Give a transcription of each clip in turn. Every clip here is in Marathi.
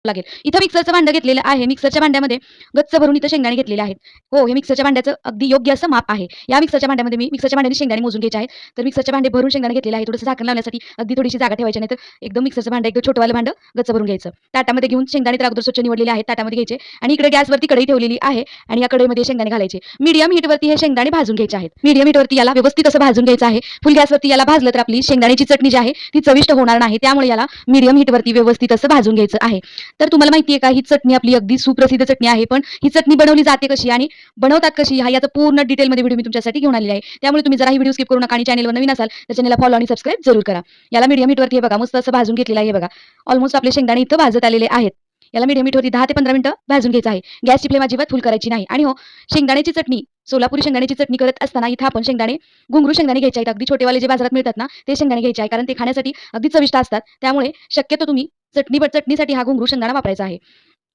लागेल. इथं मिक्सरचं भांडं घेतलेलं आहे. मिक्सरच्या भांड्यामध्ये गच्च भरून इथं शेंगदाणे घेतलेले आहेत. हो, हे मिक्सरच्या भांड्याचं अगदी योग्य असं माप आहे. या मिक्सरच्या भांड्यामध्ये मी मिक्सरच्या भांड्याने शेंगदाणे मोजून घ्यायचे आहेत. तर मिक्सरचे भांडे भरून शेंगदाणे घेतलेले आहे. थोडंसं झाकण लावण्यासाठी अगदी थोडीशी जागा ठेवायची, नाहीतर एकदम मिक्सरचं भांडं एकदम छोटंवालं भांडं गच्च भरून घ्यायचं. ताटामध्ये घेऊन शेंगदाणे तर अगोदर स्वच्छ निवडलेले आहेत. ताटामध्ये घ्यायचे आणि इकडे गॅसवरती कढई ठेवलेली आहे आणि या कढईमध्ये शेंगदाणे घालायचे. मीडियम हीटवरती हे शेंगदाणे भाजून घ्यायचे आहेत. मीडियम हीटवरती याला व्यवस्थित असं भाजून घ्यायचं आहे. फुल गॅसवरती याला भाजलं तर आपली शेंगदाण्याची चटणी जी आहे ती चविष्ट होणार नाही. त्यामुळे याला मीडियम हीटवरती व्यवस्थित असं भाजून घ्यायचं आहे. तर तुम्हाला माहिती आहे का, ही चटणी आपली अगदी सुप्रसिद्ध चटणी आहे. पण ही चटणी बनवली जाते कशी आणि बनवतात कशी हा याचा पूर्ण डिटेलमध्ये व्हिडिओ मी तुमच्यासाठी घेऊन आलेली आहे. त्यामुळे तुम्ही जरा ही व्हिडिओ स्किप करू नका आणि चॅनलवर नवीन असाल तर चॅनलला फॉलो आणि सबस्क्राईब जरूर करा. याला मीडियम हीटवरती हे बघा मस्त असं भाजून घेतलेलं आहे. हे बघा ऑलमोस्ट आपले शेंगदाणे इथं भाजत आलेले आहेत. याला मीडियम हीटवरती 10 ते 15 मिनिटं भाजून घ्यायचं आहे. गॅसची फ्लेम अजिबात फुल करायची नाही. आणि हो, शेंगदाण्याची चटणी सोलापुरी शेंगदाण्याची चटणी करत असताना इथं आपण शेंगदाणे घुंगरू शेंगदाणे घ्यायचे आहेत. अगदी छोटेवाले जे बाजारात मिळतात ना ते शेंगदाणे घ्यायचे आहे, कारण ते खाण्यासाठी अगदी चविष्ट असतात. त्यामुळे शक्यतो तुम्ही चटणीसाठी हा घुंगरू शेंगदाणा वापरायचा आहे.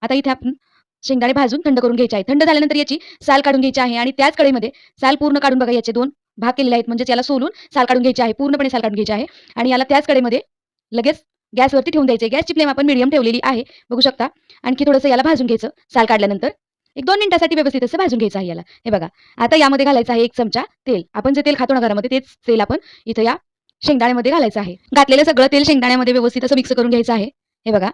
आता इथे आपण शेंगदाणे भाजून थंड करून घ्यायचे आहे. थंड झाल्यानंतर याची साल काढून घ्यायची आहे आणि त्याच कढईमध्ये साल पूर्ण काढून बघा, याचे 2 भाग केलेले आहेत. म्हणजे याला सोलून साल काढून घ्यायची आहे. पूर्णपणे साल काढून घ्यायची आहे आणि याला त्याच कढईमध्ये लगेच गॅसवरती ठेवून द्यायचे. गॅसची फ्लेम आपण मीडियम ठेवलेली आहे. बघू शकता. आणखी थोडंसं याला भाजून घ्यायचं. साल काढल्यानंतर 1-2 मिनिटासाठी व्यवस्थित असं भाजून घ्यायचं आहे याला. हे बघा. आता यामध्ये घालायचं आहे 1 चमचा तेल. आपण जे तेल खातो ना घरामध्ये तेच तेल आपण इथं या शेंगदाण्यामध्ये घालायचं आहे. घातलेलं सगळं तेल शेंगदाण्यामध्ये व्यवस्थित असं मिक्स करून घ्यायचं आहे. हे बघा.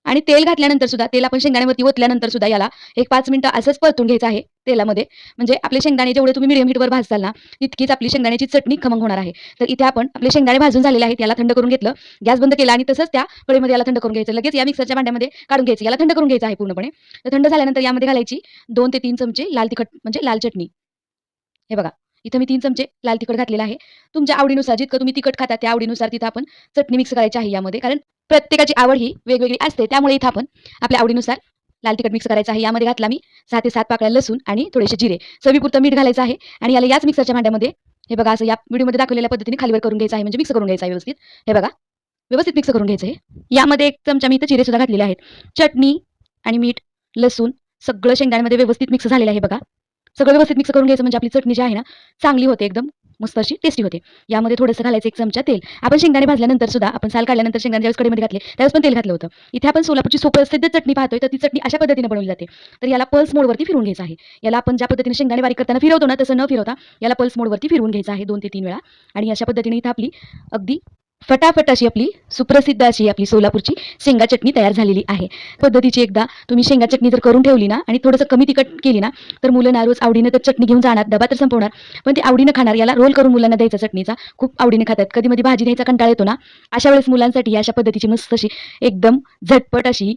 आणि तेल घातल्यानंतर सुद्धा तेल आपण शेंगदाण्यावरती ओतल्यानंतर सुद्धा याला एक 5 मिनिटं असंच परतून घ्यायचं आहे तेलामध्ये. म्हणजे आपले शेंगदाणे जेवढे तुम्ही मीडियम हीटवर भाजताल ना तितकीच आपली शेंगदाण्याची चटणी खमंग होणार आहे. तर इथे आपण आपले शेंगदाणे भाजून झालेले आहेत. याला थंड करून घेतलं. गॅस बंद केला आणि तसंच त्या कढईमध्ये याला थंड करून घ्यायचं. लगेच या मिक्सरच्या भांड्यामध्ये काढून घ्यायचं. याला थंड करून घ्यायचं आहे पूर्णपणे. तर थंड झाल्यानंतर यामध्ये घालायची 2 ते 3 चमचे लाल तिखट म्हणजे लाल चटणी. हे बघा. इथं मी 3 चमचे लाल तिखट घातलेलं आहे. तुमच्या आवडीनुसार जितकं तुम्ही तिखट खाता त्या आवडीनुसार तिथं आपण चटणी मिक्स करायची आहे यामध्ये. कारण प्रत्येकाची आवड ही वेगवेगळी असते. त्यामुळे इथं आपण आपल्या आवडीनुसार लाल तिखट मिक्स करायचं आहे. यामध्ये घातला मी 6 ते 7 पाकळ्या लसूण आणि थोडेसे जिरे. चवीपुरतं मीठ घालायचं आहे आणि याला याच मिक्सरच्या भांड्यामध्ये हे बघा असं या व्हिडिओमध्ये दाखवलेल्या पद्धतीने खालीवर करून घ्यायचं आहे. म्हणजे मिक्स करून घ्यायचं आहे व्यवस्थित. हे बघा. व्यवस्थित मिक्स करून घ्यायचं आहे. यामध्ये 1 चमचा मी इथं जिरे सुद्धा घातलेले आहेत. चटणी आणि मीठ, लसूण सगळं शेंगदाण्यामध्ये व्यवस्थित मिक्स झालेलं आहे बघा. सगळं व्यवस्थित मिक्स करून घ्यायचं म्हणजे आपली चटणी जी आहे ना चांगली होते, एकदम मस्त अशी टेस्टी होते. यामध्ये थोडंसं घालायचं 1 चमचा तेल. आपण शेंगदाणे भाजल्यानंतर सुद्धा आपण साल काढल्यानंतर शेंगदाणे ज्यावेळेस कढईमध्ये घातले त्यावेळेस पण तेल घातलं होतं. इथे आपण सोलापूरची सुप्रसिद्ध चटणी पाहतोय, तर ती चटणी अशा पद्धतीने बनवली जाते. तर याला पल्स मोडवरती फिरवून घ्यायचं आहे. याला आपण ज्या पद्धतीने शेंगदाणे बारीक करताना फिरवतो ना तसं न फिरवता याला पल्स मोडवरती फिरवून घ्यायचं आहे 2 ते 3 वेळा. आणि अशा पद्धतीने इथं आपली अगदी फटाफट अशी आपली सुप्रसिद्ध अशी आपली सोलापूरची शेंगा चटणी तयार झालेली आहे. पद्धतीची एकदा तुम्ही शेंगा चटणी जर करून ठेवली ना आणि थोडंसं कमी तिखट केली ना तर मुलं ना रोज आवडीनं तर चटणी घेऊन जाणार, डबा तर संपवणार, पण ते आवडीनं खाणार. याला रोल करून मुलांना द्यायचा चटणीचा, खूप आवडीने खातात. कधी-मधी भाजी द्यायचा कंटाळा येतो ना, अशा वेळेस मुलांसाठी अशा पद्धतीची मस्त अशी एकदम झटपट अशी